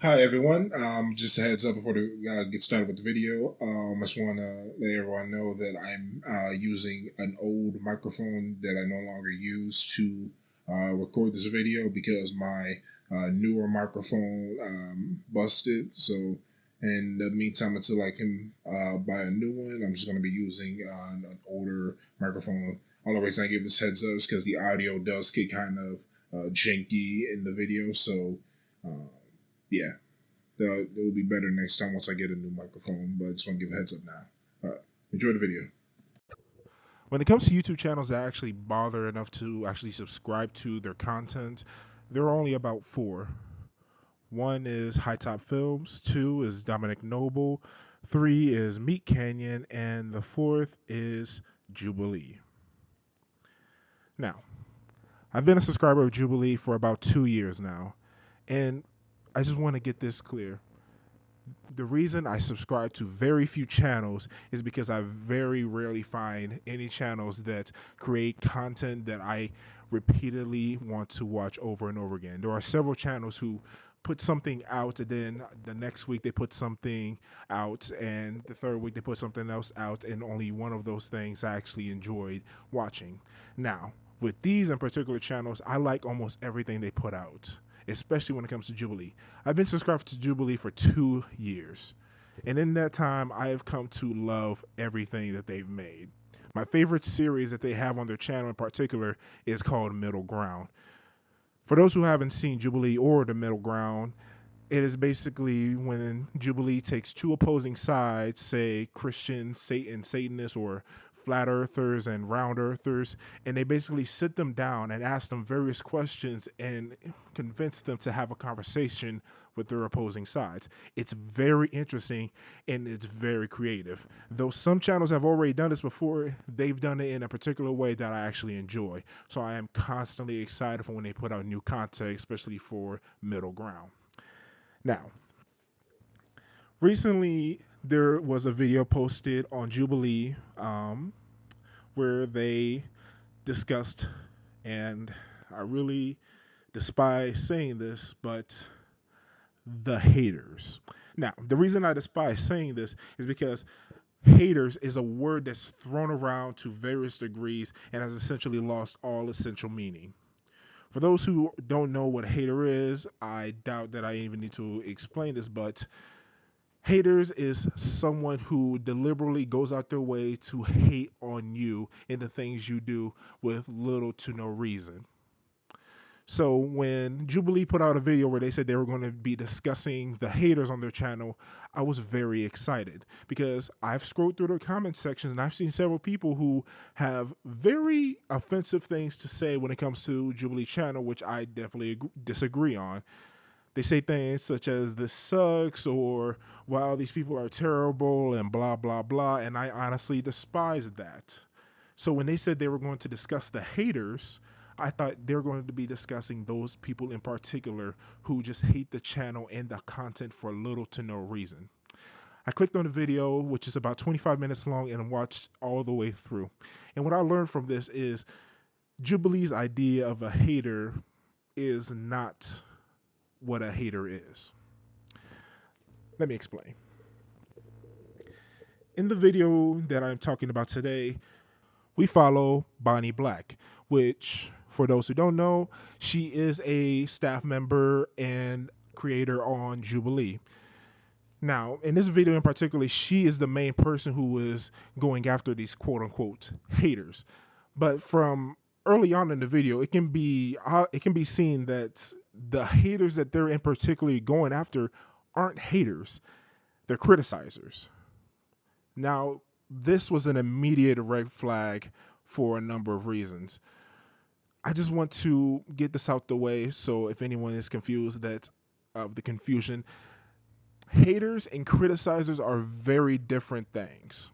Hi everyone. Just a heads up before we get started with the video. I just want to let everyone know that I'm using an old microphone that I no longer use to record this video because my newer microphone busted. So in the meantime, until I can buy a new one, I'm just going to be using an older microphone. Only reason I give this heads up is because the audio does get kind of janky in the video. So. Uh, yeah, it will be better next time once I get a new microphone. But I just want to give a heads up now. All right, enjoy the video. When it comes to YouTube channels that actually bother enough to actually subscribe to their content, there are only about four. One is High Top Films, two is Dominic Noble, three is Meat Canyon, and the fourth is Jubilee. Now, I've been a subscriber of Jubilee for about 2 years now, and I just want to get this clear. The reason I subscribe to very few channels is because I very rarely find any channels that create content that I repeatedly want to watch over and over again. There are several channels who put something out and then the next week they put something out and the third week they put something else out, and only one of those things I actually enjoyed watching. Now, with these in particular channels, I like almost everything they put out, especially when it comes to Jubilee. I've been subscribed to Jubilee for 2 years. And in that time, I have come to love everything that they've made. My favorite series that they have on their channel in particular is called Middle Ground. For those who haven't seen Jubilee or the Middle Ground, it is basically when Jubilee takes two opposing sides, say Christians, Satanists, or flat earthers and round earthers, and they basically sit them down and ask them various questions and convince them to have a conversation with their opposing sides. It's very interesting and it's very creative. Though some channels have already done this before, they've done it in a particular way that I actually enjoy. So I am constantly excited for when they put out new content, especially for Middle Ground. Now, recently there was a video posted on Jubilee where they discussed, and I really despise saying this, but the haters. Now, the reason I despise saying this is because haters is a word that's thrown around to various degrees and has essentially lost all essential meaning. For those who don't know what a hater is, I doubt that I even need to explain this, but haters is someone who deliberately goes out their way to hate on you and the things you do with little to no reason. So when Jubilee put out a video where they said they were going to be discussing the haters on their channel, I was very excited because I've scrolled through their comment sections and I've seen several people who have very offensive things to say when it comes to Jubilee channel, which I definitely disagree on. They say things such as "this sucks" or "wow, these people are terrible" and blah blah blah, and I honestly despise that. So when they said they were going to discuss the haters, I thought they were going to be discussing those people in particular who just hate the channel and the content for little to no reason. I clicked on the video, which is about 25 minutes long, and watched all the way through. And what I learned from this is Jubilee's idea of a hater is not what a hater is. Let me explain. In the video that I'm talking about today, we follow Bonnie Black, which, for those who don't know, she is a staff member and creator on Jubilee. Now, in this video in particular, she is the main person who is going after these quote unquote haters. But from early on in the video, it can be seen that the haters that they're in particularly going after aren't haters, they're criticizers. Now, this was an immediate red flag for a number of reasons. I just want to get this out the way so if anyone is confused that of the confusion, haters and criticizers are very different things.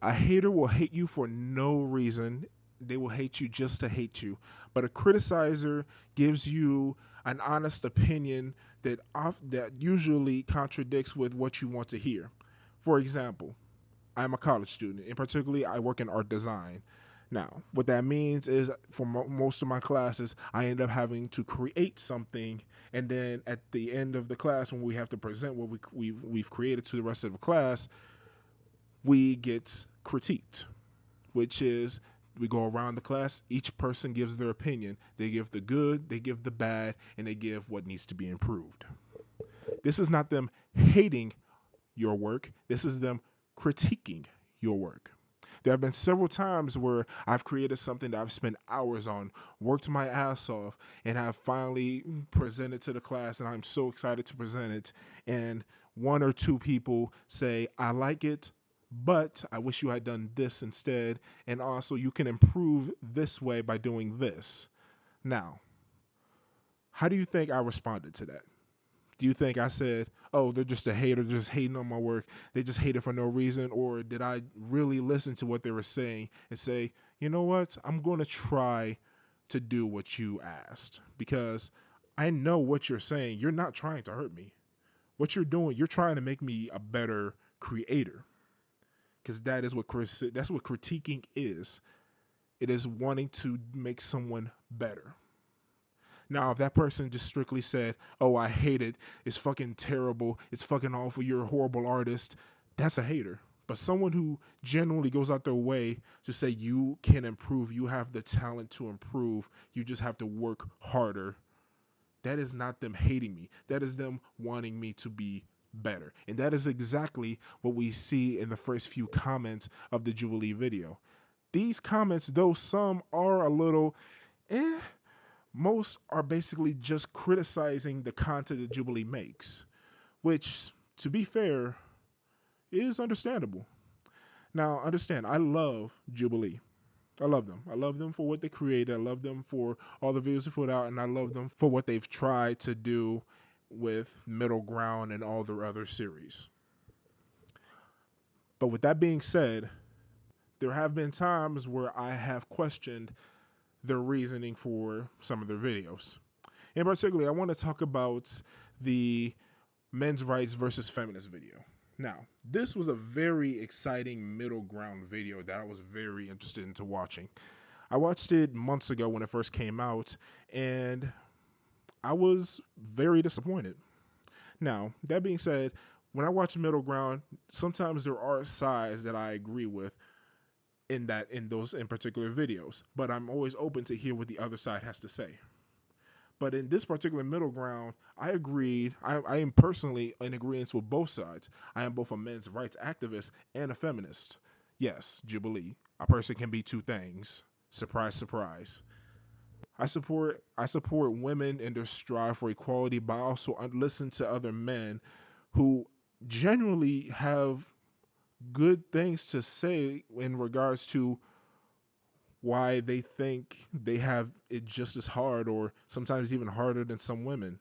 A hater will hate you for no reason. They will hate you just to hate you. But a criticizer gives you an honest opinion that usually contradicts with what you want to hear. For example, I'm a college student, and particularly I work in art design. Now, what that means is for most of my classes, I end up having to create something, and then at the end of the class, when we have to present what we've created to the rest of the class, we get critiqued, which is we go around the class, each person gives their opinion. They give the good, they give the bad, and they give what needs to be improved. This is not them hating your work, this is them critiquing your work. There have been several times where I've created something that I've spent hours on, worked my ass off, and have finally presented to the class, and I'm so excited to present it. And one or two people say, I like it, but I wish you had done this instead. And also, you can improve this way by doing this. Now, how do you think I responded to that? Do you think I said, oh, they're just a hater, just hating on my work, they just hate it for no reason? Or did I really listen to what they were saying and say, you know what, I'm going to try to do what you asked? Because I know what you're saying. You're not trying to hurt me. What you're doing, you're trying to make me a better creator. Because that's what critiquing is. It is wanting to make someone better. Now, if that person just strictly said, oh, I hate it, it's fucking terrible, it's fucking awful, you're a horrible artist, that's a hater. But someone who genuinely goes out their way to say you can improve, you have the talent to improve, you just have to work harder, that is not them hating me. That is them wanting me to be better. And that is exactly what we see in the first few comments of the Jubilee video. These comments, though some are a little most are basically just criticizing the content that Jubilee makes, which, to be fair, is understandable. Now, understand, I love Jubilee. I love them. I love them for what they created. I love them for all the videos they put out, and I love them for what they've tried to do with Middle Ground and all their other series. But with that being said, there have been times where I have questioned their reasoning for some of their videos. In particular, I want to talk about the men's rights versus feminist video. Now, this was a very exciting middle ground video that I was very interested into watching. I watched it months ago when it first came out, and I was very disappointed. Now, that being said, when I watch middle ground, sometimes there are sides that I agree with in those particular videos, but I'm always open to hear what the other side has to say. But in this particular middle ground, I agreed. I am personally in agreement with both sides. I am both a men's rights activist and a feminist. Yes, Jubilee. A person can be two things. Surprise, surprise. I support women in their strive for equality, but I also listen to other men who genuinely have good things to say in regards to why they think they have it just as hard or sometimes even harder than some women.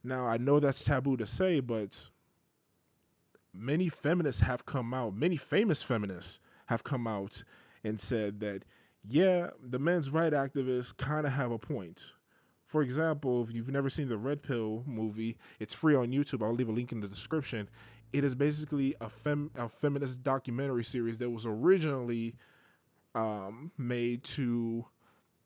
Now, I know that's taboo to say, but many feminists have come out, many famous feminists have come out and said that, yeah, the men's rights activists kind of have a point. For example, if you've never seen the Red Pill movie, it's free on YouTube. I'll leave a link in the description. It is basically a feminist documentary series that was originally made to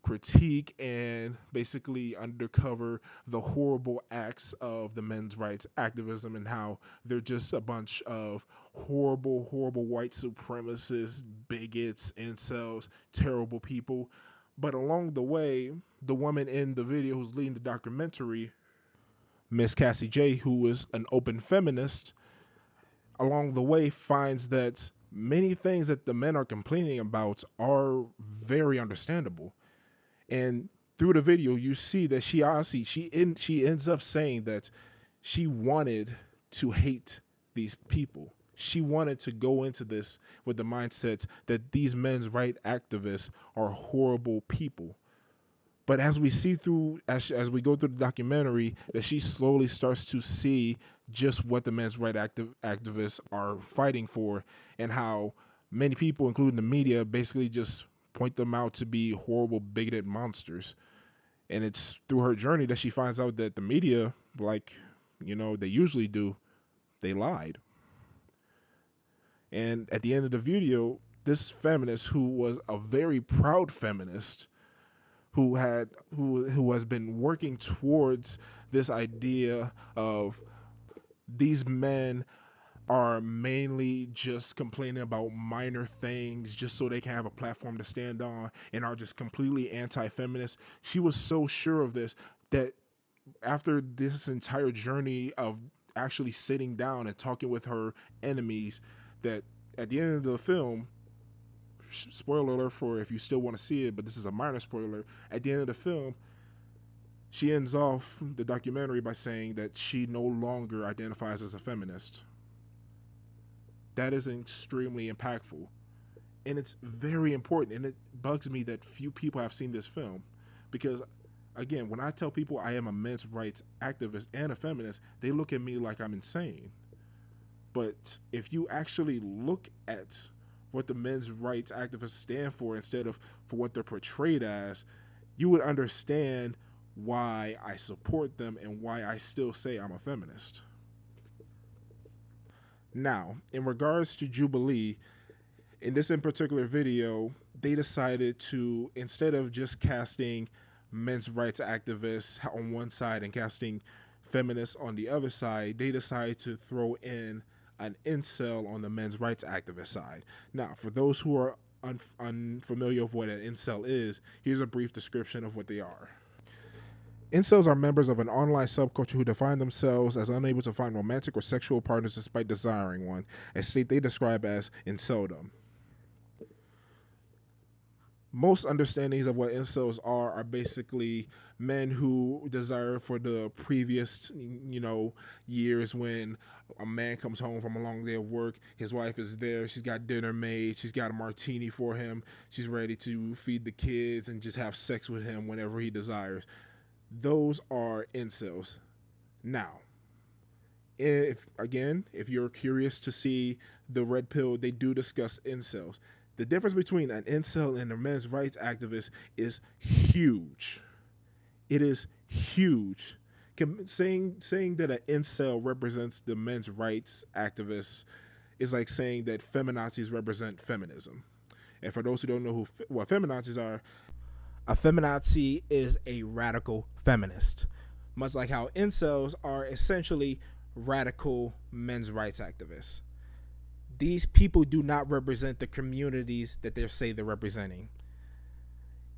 critique and basically undercover the horrible acts of the men's rights activism and how they're just a bunch of horrible white supremacists, bigots, incels, terrible people. But along the way, the woman in the video who's leading the documentary, Miss Cassie J, who is an open feminist, along the way finds that many things that the men are complaining about are very understandable. And through the video, you see that she ends up saying that she wanted to hate these people. She wanted to go into this with the mindset that these men's rights activists are horrible people. But as we see through, as we go through the documentary, that she slowly starts to see just what the men's rights activists are fighting for, and how many people, including the media, basically just point them out to be horrible, bigoted monsters. And it's through her journey that she finds out that the media, like, they usually do, they lied. And at the end of the video, this feminist who was a very proud feminist who has been working towards this idea of these men are mainly just complaining about minor things just so they can have a platform to stand on and are just completely anti-feminist. She was so sure of this that after this entire journey of actually sitting down and talking with her enemies, that at the end of the film, spoiler alert for if you still want to see it, but this is a minor spoiler, at the end of the film, she ends off the documentary by saying that she no longer identifies as a feminist. That is extremely impactful. And it's very important. And it bugs me that few people have seen this film. Because, again, when I tell people I am a men's rights activist and a feminist, they look at me like I'm insane. But if you actually look at what the men's rights activists stand for instead of for what they're portrayed as, you would understand why I support them and why I still say I'm a feminist. Now, in regards to Jubilee, in this in particular video, they decided to, instead of just casting men's rights activists on one side and casting feminists on the other side, they decided to throw in an incel on the men's rights activist side. Now, for those who are unfamiliar with what an incel is, here's a brief description of what they are. Incels are members of an online subculture who define themselves as unable to find romantic or sexual partners despite desiring one, a state they describe as inceldom. Most understandings of what incels are basically men who desire for the previous, years when a man comes home from a long day of work, his wife is there, she's got dinner made, she's got a martini for him, she's ready to feed the kids and just have sex with him whenever he desires. Those are incels. Now, if you're curious to see the red pill, they do discuss incels. The difference between an incel and a men's rights activist is huge. It is huge. Saying that an incel represents the men's rights activists is like saying that feminazis represent feminism. And for those who don't know what feminazis are, a feminazi is a radical feminist, much like how incels are essentially radical men's rights activists. These people do not represent the communities that they say they're representing.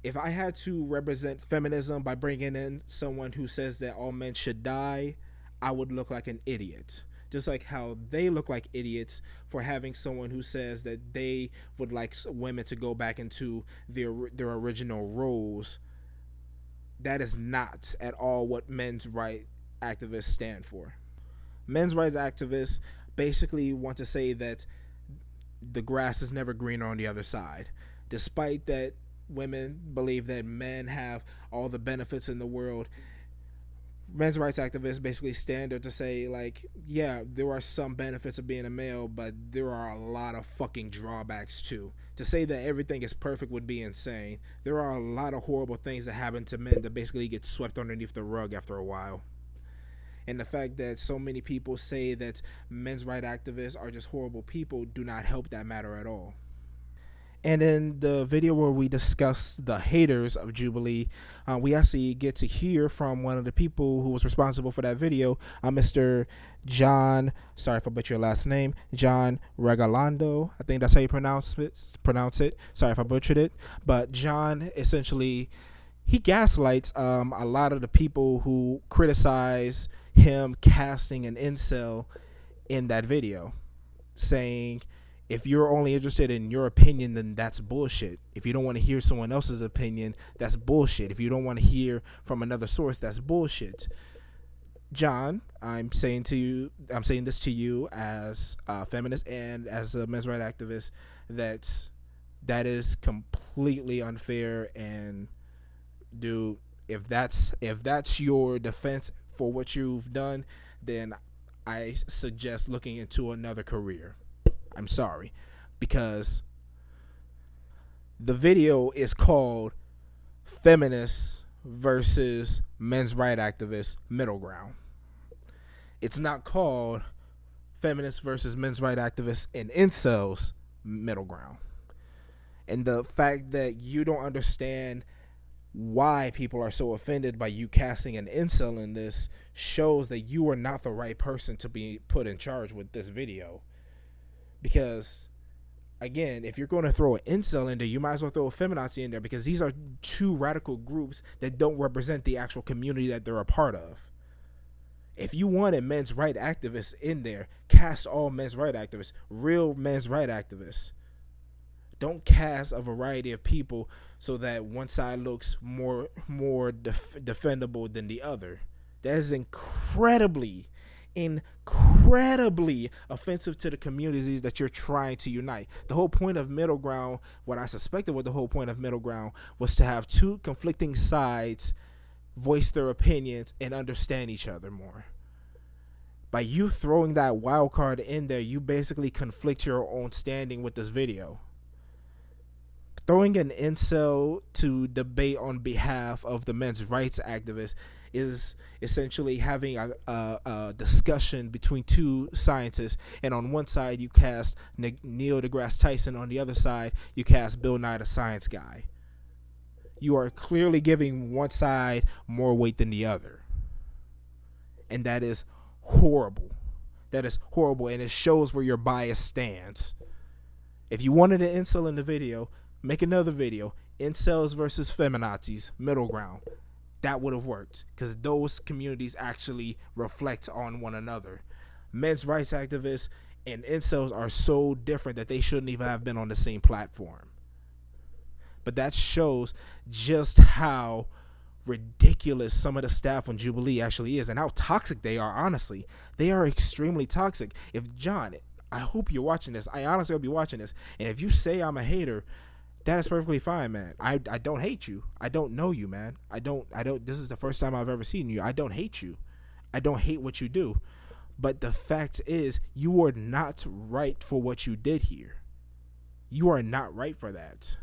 If I had to represent feminism by bringing in someone who says that all men should die, I would look like an idiot. Just like how they look like idiots for having someone who says that they would like women to go back into their original roles. That is not at all what men's rights activists stand for. Men's rights activists basically want to say that the grass is never greener on the other side. Despite that women believe that men have all the benefits in the world, men's rights activists basically stand there to say, like, yeah, there are some benefits of being a male, but there are a lot of fucking drawbacks too. To say that everything is perfect would be insane. There are a lot of horrible things that happen to men that basically get swept underneath the rug after a while. And the fact that so many people say that men's rights activists are just horrible people do not help that matter at all. And in the video where we discuss the haters of Jubilee, we actually get to hear from one of the people who was responsible for that video, Mr. John, sorry if I butchered your last name, John Regalando. I think that's how you pronounce it. Sorry if I butchered it. But John, essentially, he gaslights a lot of the people who criticize him casting an incel in that video, saying, if you're only interested in your opinion, then that's bullshit. If you don't want to hear someone else's opinion, that's bullshit. If you don't want to hear from another source, that's bullshit. John, I'm saying this to you as a feminist and as a men's rights activist, that is completely unfair. And dude, if that's your defense for what you've done, then I suggest looking into another career. I'm sorry, because the video is called Feminists versus Men's Rights Activists Middle Ground. It's not called Feminists versus Men's Rights Activists and Incels Middle Ground. And the fact that you don't understand why people are so offended by you casting an incel in this shows that you are not the right person to be put in charge with this video. Because again, if you're going to throw an incel in there, you might as well throw a feminazi in there, because these are two radical groups that don't represent the actual community that they're a part of. If you wanted men's right activists in there, cast all men's right activists, real men's right activists. Don't cast a variety of people so that one side looks more defendable than the other. That is incredibly offensive to the communities that you're trying to unite. The whole point of middle ground, what I suspected what the whole point of middle ground was, to have two conflicting sides voice their opinions and understand each other more. By you throwing that wild card in there, you basically conflict your own standing with this video. Throwing an incel to debate on behalf of the men's rights activists is essentially having a discussion between two scientists, and on one side you cast Neil deGrasse Tyson, on the other side you cast Bill Nye the Science Guy. You are clearly giving one side more weight than the other, and that is horrible. That is horrible, and it shows where your bias stands. If you wanted an incel in the video, make another video, incels versus feminazis, middle ground. That would have worked, because those communities actually reflect on one another. Men's rights activists and incels are so different that they shouldn't even have been on the same platform. But that shows just how ridiculous some of the staff on Jubilee actually is, and how toxic they are. Honestly, they are extremely toxic. If John, I hope you're watching this. I honestly hope you're watching this. And if you say I'm a hater, that is perfectly fine, man. I don't hate you. I don't know you, man. I don't. This is the first time I've ever seen you. I don't hate you. I don't hate what you do. But the fact is, you are not right for what you did here. You are not right for that.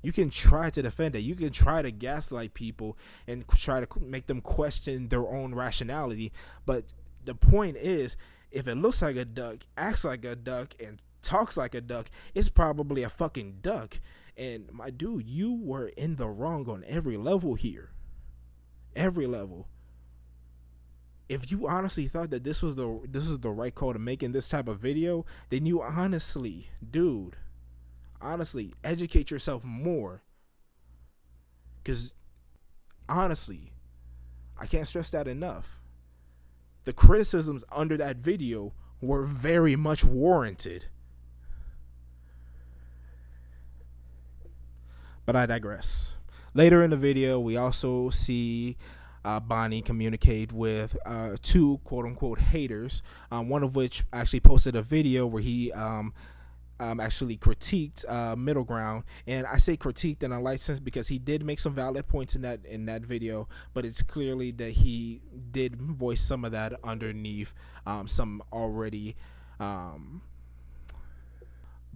You can try to defend it. You can try to gaslight people and try to make them question their own rationality. But the point is, if it looks like a duck, acts like a duck, and talks like a duck, it's probably a fucking duck. And my dude, you were in the wrong on every level here. Every level. If you honestly thought that this is the right call to make in this type of video, then you honestly, dude, honestly, educate yourself more. Because honestly, I can't stress that enough. The criticisms under that video were very much warranted. But I digress. Later in the video, we also see Bonnie communicate with two quote-unquote haters, one of which actually posted a video where he actually critiqued middle ground. And I say critiqued in a light sense because he did make some valid points in that video, but it's clearly that he did voice some of that underneath some already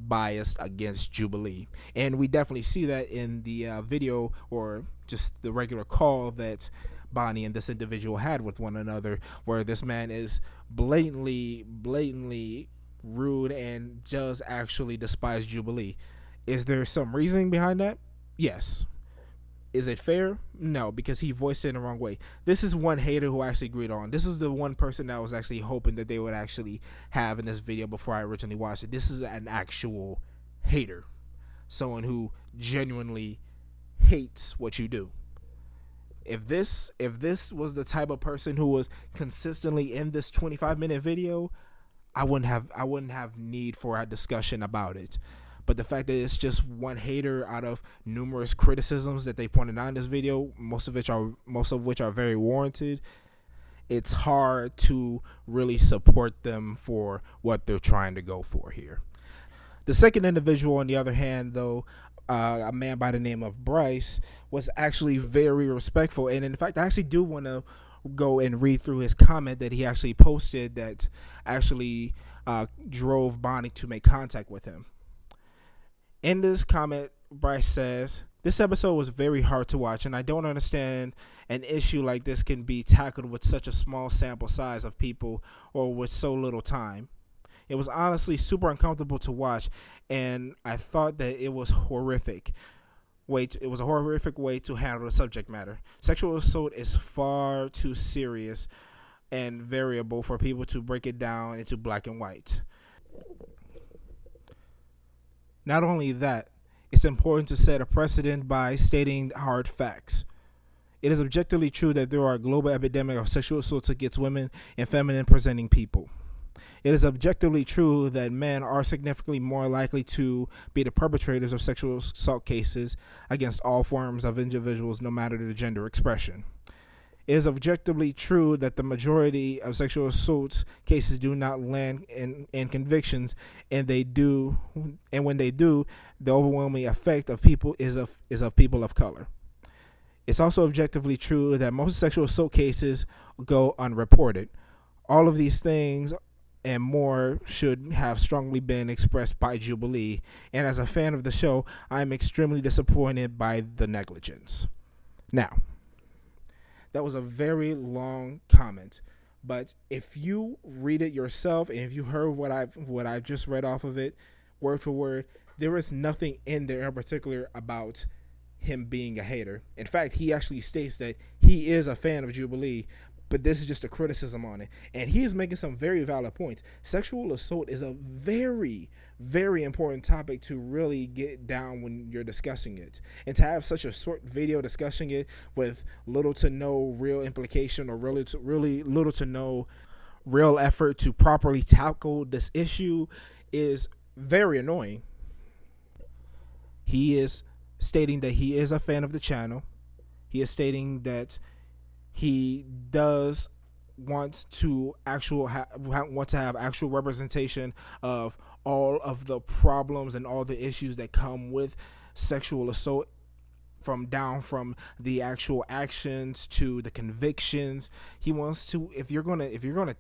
biased against Jubilee. And we definitely see that in the video, or just the regular call that Bonnie and this individual had with one another, where this man is blatantly rude and does actually despise Jubilee. Is there some reasoning behind that? Yes. Is it fair? No, because he voiced it in the wrong way. This is one hater who I actually agreed on. This is the one person that I was actually hoping that they would actually have in this video before I originally watched it. This is an actual hater. Someone who genuinely hates what you do. If this was the type of person who was consistently in this 25-minute video, I wouldn't have need for a discussion about it. But the fact that it's just one hater out of numerous criticisms that they pointed out in this video, most of which are very warranted, it's hard to really support them for what they're trying to go for here. The second individual, on the other hand, though, a man by the name of Bryce, was actually very respectful. And in fact, I actually do want to go and read through his comment that he actually posted that actually drove Bonnie to make contact with him. In this comment, Bryce says, "This episode was very hard to watch, and I don't understand an issue like this can be tackled with such a small sample size of people or with so little time. It was honestly super uncomfortable to watch, and I thought that it was horrific. It was a horrific way to handle the subject matter. Sexual assault is far too serious and variable for people to break it down into black and white. Not only that, it's important to set a precedent by stating hard facts. It is objectively true that there are a global epidemic of sexual assault against women and feminine presenting people. It is objectively true that men are significantly more likely to be the perpetrators of sexual assault cases against all forms of individuals, no matter the gender expression. It is objectively true that the majority of sexual assault cases do not land in convictions, and when they do, the overwhelming effect of people is of people of color. It's also objectively true that most sexual assault cases go unreported. All of these things and more should have strongly been expressed by Jubilee, and as a fan of the show, I am extremely disappointed by the negligence. Now, that was a very long comment, but if you read it yourself and if you heard what I've just read off of it, word for word, there is nothing in there in particular about him being a hater. In fact, he actually states that he is a fan of Jubilee, but this is just a criticism on it. And he is making some very valid points. Sexual assault is a very, very important topic to really get down when you're discussing it. And to have such a short video discussing it with little to no real implication or really little to no real effort to properly tackle this issue is very annoying. He is stating that he is a fan of the channel. He is stating that he does want to have actual representation of all of the problems and all the issues that come with sexual assault, from the actual actions to the convictions. He wants to, if you're gonna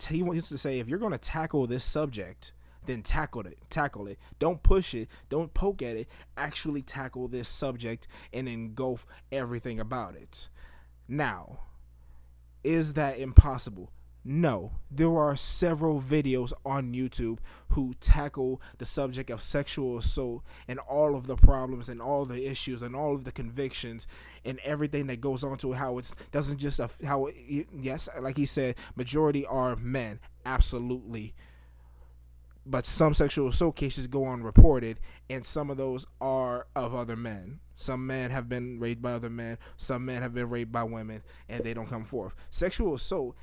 tackle this subject, then tackle it. Don't push it. Don't poke at it. Actually tackle this subject and engulf everything about it. Now, is that impossible? No. There are several videos on YouTube who tackle the subject of sexual assault and all of the problems and all the issues and all of the convictions and everything that goes on to how it doesn't just yes, like he said, majority are men, absolutely. But some sexual assault cases go unreported, and some of those are of other men. Some men have been raped by other men. Some men have been raped by women, and they don't come forth. Sexual assault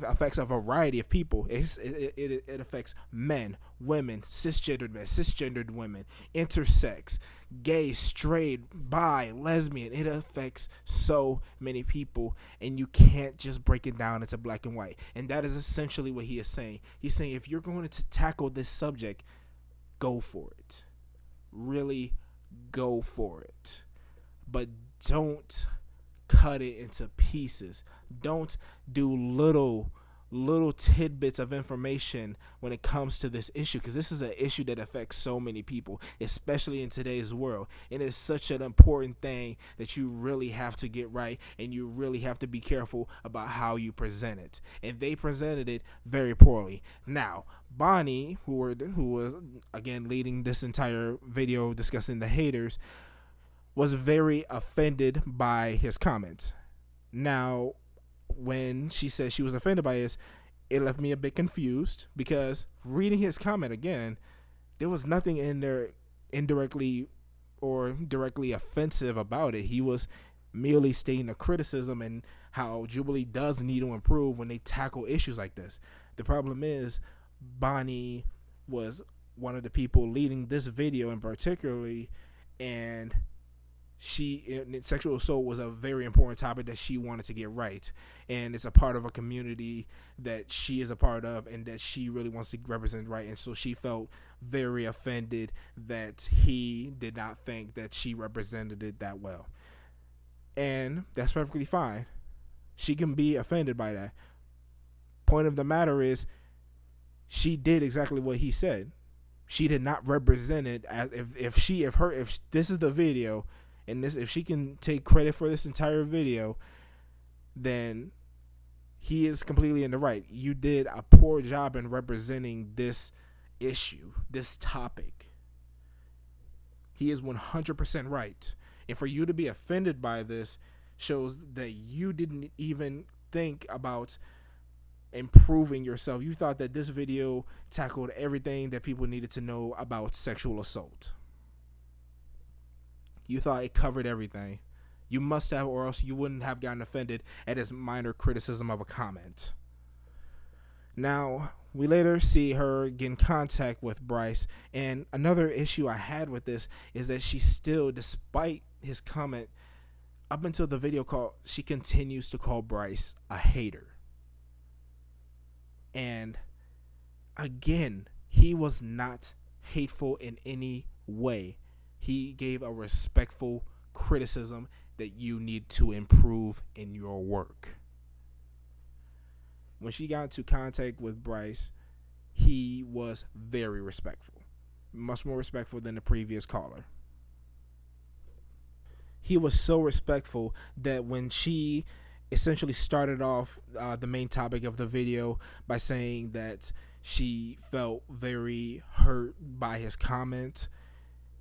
affects a variety of people. It affects men, women, cisgendered women, intersex, gay, straight, bi, lesbian. It affects so many people, and you can't just break it down into black and white. And that is essentially what he is saying. He's saying if you're going to tackle this subject, go for it. Really go for it. But don't cut it into pieces. Don't do little tidbits of information when it comes to this issue, because this is an issue that affects so many people, especially in today's world. It is such an important thing that you really have to get right, and you really have to be careful about how you present it. And they presented it very poorly. Now, Bonnie, who was again leading this entire video discussing the haters, was very offended by his comments. Now, when she said she was offended by this, it left me a bit confused, because reading his comment again, there was nothing in there indirectly or directly offensive about it. He was merely stating a criticism and how Jubilee does need to improve when they tackle issues like this. The problem is Bonnie was one of the people leading this video in particularly, and sexual assault was a very important topic that she wanted to get right, and it's a part of a community that she is a part of and that she really wants to represent right. And so she felt very offended that he did not think that she represented it that well, and that's perfectly fine. She can be offended by that. Point of the matter is, she did exactly what he said. She did not represent it as if this is the video. And if she can take credit for this entire video, then he is completely in the right. You did a poor job in representing this issue, this topic. He is 100% right. And for you to be offended by this shows that you didn't even think about improving yourself. You thought that this video tackled everything that people needed to know about sexual assault. You thought it covered everything. You must have, or else you wouldn't have gotten offended at his minor criticism of a comment. Now, we later see her get in contact with Bryce, and another issue I had with this is that she still, despite his comment, up until the video call, she continues to call Bryce a hater. And again, he was not hateful in any way. He gave a respectful criticism that you need to improve in your work. When she got into contact with Bryce, he was very respectful, much more respectful than the previous caller. He was so respectful that when she essentially started off the main topic of the video by saying that she felt very hurt by his comment,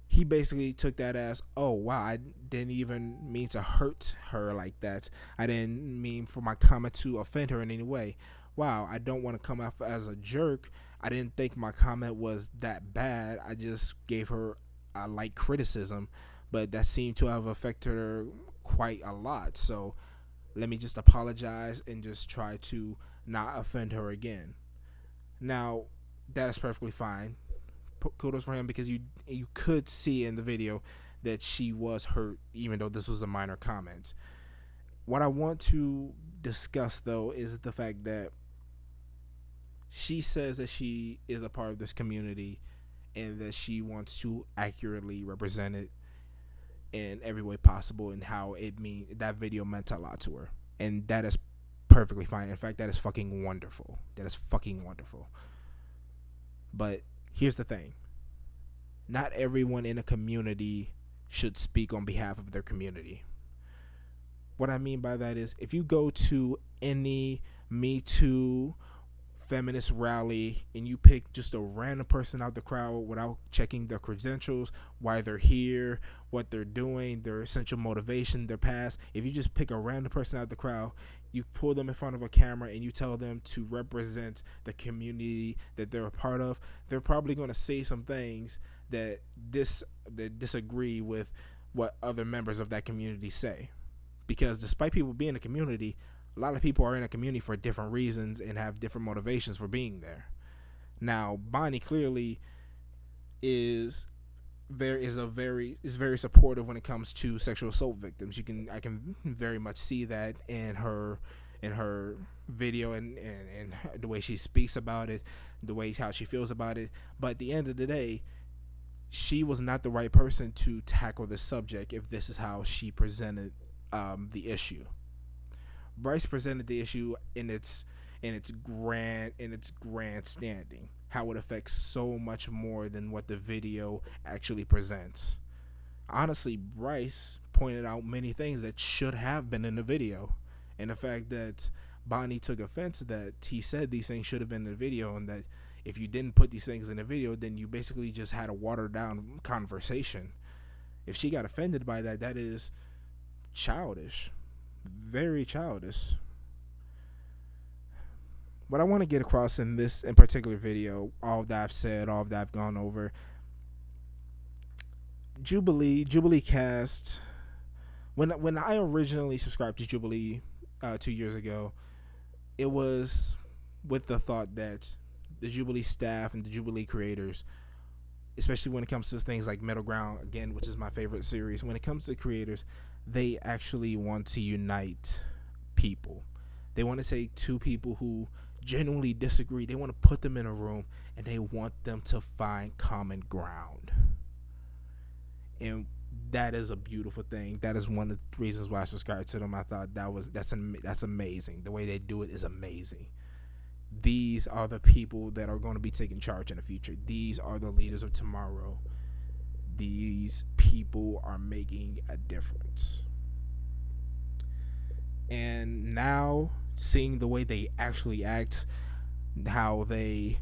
he basically took that as, oh wow, I didn't even mean to hurt her like that. I didn't mean for my comment to offend her in any way. Wow, I don't want to come off as a jerk. I didn't think my comment was that bad. I just gave her a light criticism, but that seemed to have affected her quite a lot. So let me just apologize and just try to not offend her again. Now, that is perfectly fine. Kudos for him, because you could see in the video that she was hurt, even though this was a minor comment. What I want to discuss, though, is the fact that she says that she is a part of this community and that she wants to accurately represent it in every way possible, and how that video meant a lot to her. And that is perfectly fine. In fact, that is fucking wonderful. That is fucking wonderful. But here's the thing. Not everyone in a community should speak on behalf of their community. What I mean by that is, if you go to any Me Too feminist rally and you pick just a random person out the crowd without checking their credentials, why they're here, what they're doing, their essential motivation, their past, if you just pick a random person out the crowd, you pull them in front of a camera and you tell them to represent the community that they're a part of, they're probably going to say some things that disagree with what other members of that community say. Because despite people being in a community, a lot of people are in a community for different reasons and have different motivations for being there. Now, Bonnie clearly is very supportive when it comes to sexual assault victims. I can very much see that in her video and the way she speaks about it, how she feels about it. But at the end of the day, she was not the right person to tackle this subject if this is how she presented the issue. Bryce presented the issue in its grandstanding, how it affects so much more than what the video actually presents. Honestly, Bryce pointed out many things that should have been in the video, and the fact that Bonnie took offense that he said these things should have been in the video, and that if you didn't put these things in the video, then you basically just had a watered down conversation. If she got offended by that, that is childish. Very childish. What I want to get across in this in particular video, all that I've said, all that I've gone over, Jubilee cast. When I originally subscribed to Jubilee 2 years ago, it was with the thought that the Jubilee staff and the Jubilee creators, especially when it comes to things like Middle Ground, again, which is my favorite series, when it comes to creators, they actually want to unite people. They want to take two people who genuinely disagree. They want to put them in a room and they want them to find common ground. And that is a beautiful thing. That is one of the reasons why I subscribed to them. I thought that's amazing. The way they do it is amazing. These are the people that are going to be taking charge in the future. These are the leaders of tomorrow. These people are making a difference. And now seeing the way they actually act, how they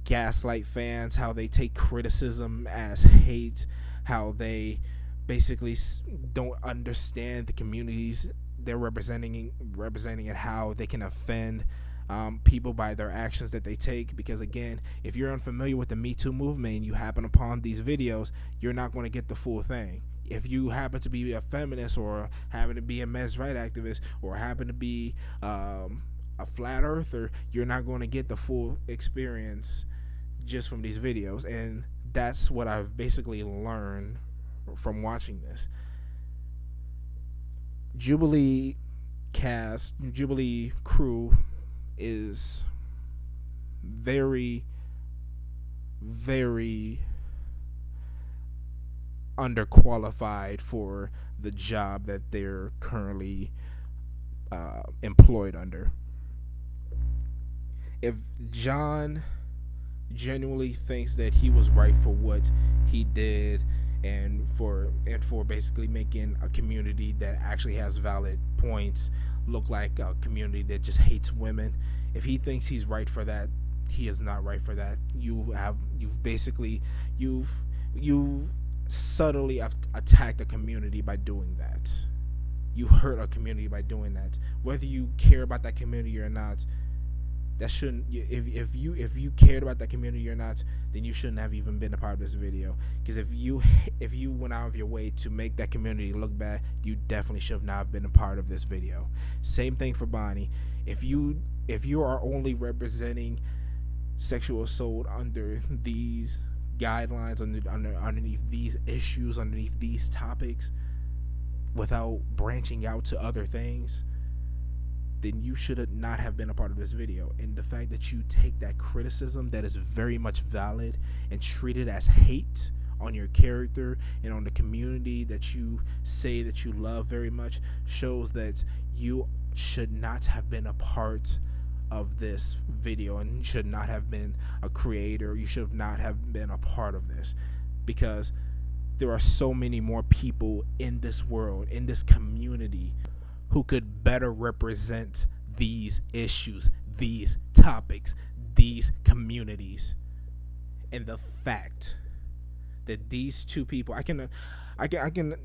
gaslight fans, how they take criticism as hate, how they basically don't understand the communities they're representing and how they can offend people by their actions that they take. Because again, if you're unfamiliar with the Me Too movement and you happen upon these videos, you're not going to get the full thing. If you happen to be a feminist, or happen to be a men's rights activist, or happen to be a flat earther, you're not going to get the full experience just from these videos. And that's what I've basically learned from watching this. Jubilee crew is very, very underqualified for the job that they're currently employed under. If John genuinely thinks that he was right for what he did, and for basically making a community that actually has valid points look like a community that just hates women, if he thinks he's right for that, he is not right for that. You've subtly attacked a community by doing that. You hurt a community by doing that. Whether you care about that community or not, that shouldn't. If you cared about that community or not, then you shouldn't have even been a part of this video. Because if you went out of your way to make that community look bad, you definitely should have not been a part of this video. Same thing for Bonnie. If you are only representing sexual assault under these guidelines, underneath these issues, underneath these topics, without branching out to other things, then you should not have been a part of this video. And the fact that you take that criticism that is very much valid and treat it as hate on your character and on the community that you say that you love very much shows that you should not have been a part of this video, and should not have been a creator. You should not have been a part of this, because there are so many more people in this world, in this community, who could better represent these issues, these topics, these communities. And the fact that these two people, I can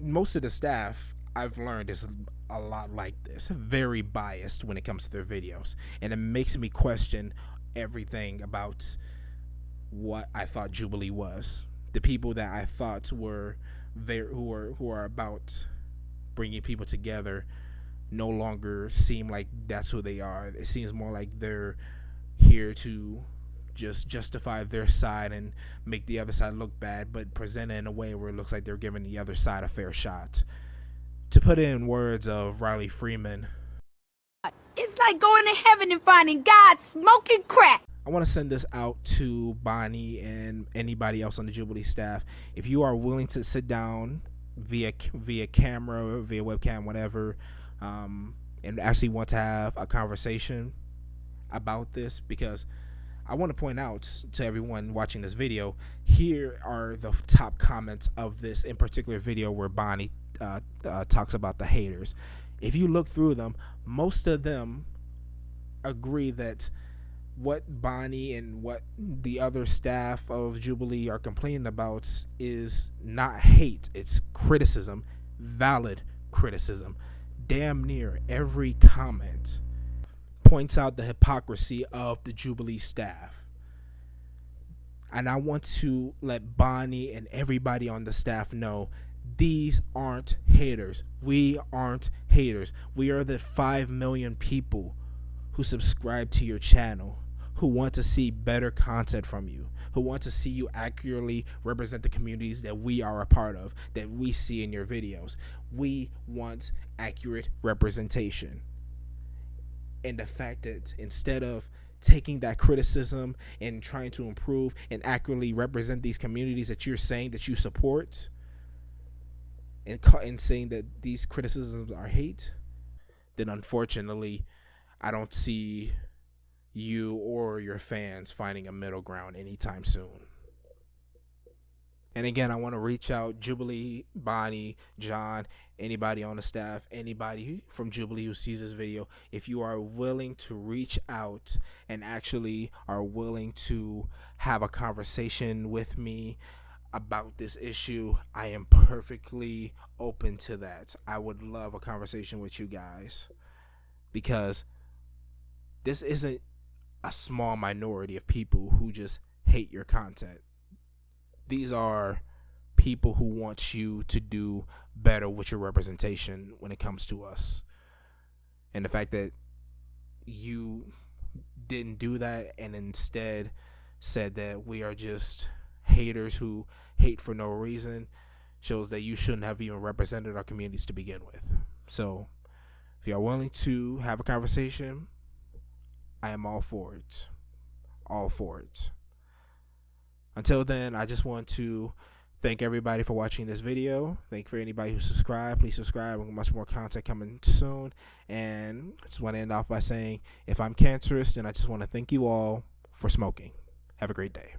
most of the staff I've learned is a lot like this, very biased when it comes to their videos, and it makes me question everything about what I thought Jubilee was. The people that I thought were there, who are about bringing people together, no longer seem like that's who they are. It seems more like they're here to just justify their side and make the other side look bad, but present it in a way where it looks like they're giving the other side a fair shot. To put it in words of Riley Freeman, it's like going to heaven and finding God smoking crack. I want to send this out to Bonnie and anybody else on the Jubilee staff. If you are willing to sit down via camera, via webcam, whatever, and actually want to have a conversation about this, because I want to point out to everyone watching this video, here are the top comments of this in particular video where Bonnie talks about the haters. If you look through them, most of them agree that what Bonnie and what the other staff of Jubilee are complaining about is not hate, it's criticism, valid criticism. Damn near every comment points out the hypocrisy of the Jubilee staff. And I want to let Bonnie and everybody on the staff know, these aren't haters. We aren't haters. We are the 5 million people who subscribe to your channel, who want to see better content from you, who want to see you accurately represent the communities that we are a part of, that we see in your videos. We want accurate representation. And the fact that instead of taking that criticism and trying to improve and accurately represent these communities that you're saying that you support, and saying that these criticisms are hate, then unfortunately I don't see you or your fans finding a middle ground anytime soon. And again, I want to reach out, Jubilee, Bonnie, John, anybody on the staff, anybody from Jubilee who sees this video. If you are willing to reach out and actually are willing to have a conversation with me about this issue, I am perfectly open to that. I would love a conversation with you guys, because this isn't a small minority of people who just hate your content. These are people who want you to do better with your representation when it comes to us. And the fact that you didn't do that and instead said that we are just haters who hate for no reason shows that you shouldn't have even represented our communities to begin with. So if you are willing to have a conversation, I am all for it. All for it. Until then, I just want to thank everybody for watching this video. Thank for anybody who subscribed. Please subscribe. Much more content coming soon. And I just want to end off by saying, if I'm cancerous, then I just want to thank you all for smoking. Have a great day.